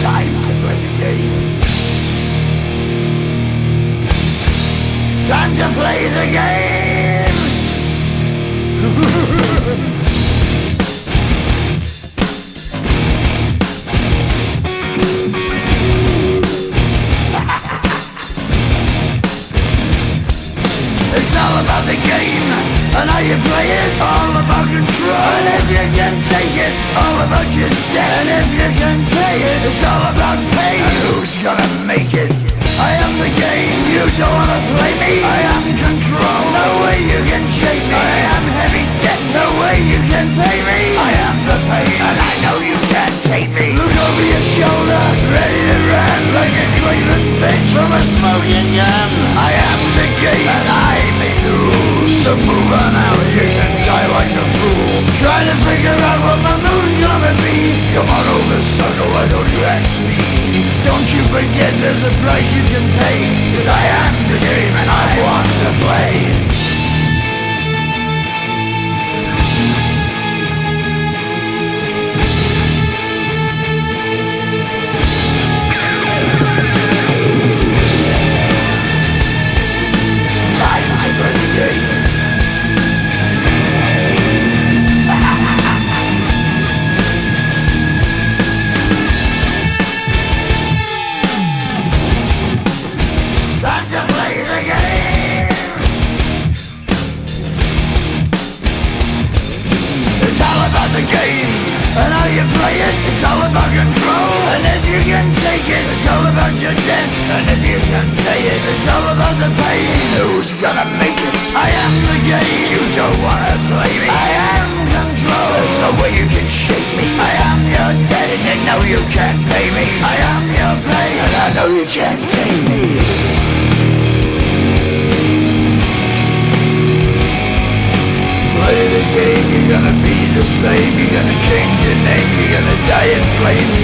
Time to play the game. Time to play the game. It's all about the game and how you play it. All about control, and if you can take it, all about your debt. And if you can pay it, it's all about pay. And who's gonna make it? I am the game, you don't wanna play me. I am control, no way you can shake me. I am heavy debt, no way you can pay me. I am the pain, and I know you can't take me. Look over your shoulder, ready to run like a Cleveland bitch from a smoking gun. I am the game, and I may lose. So move on out, you can die like a fool. Trying to figure out what my move's gonna be. Come on over, sucker, why don't you ask me? Don't you forget there's a price you can pay. 'Cause I am the game and I want to play. Time to play the game. Time to play the game. It's all about the game and how you play it. It's all about control, and if you can take it, it's all about your debt. And if you can pay it, it's all about the pain. Who's gonna make it? I am the game. You don't wanna play me. I am control. There's no way you can shake me. I am your debt, and you know you can't pay me. I am your pain, and I know you can't take me. Play the game, you're gonna be the slave. You're gonna change your name, you're gonna die in flames.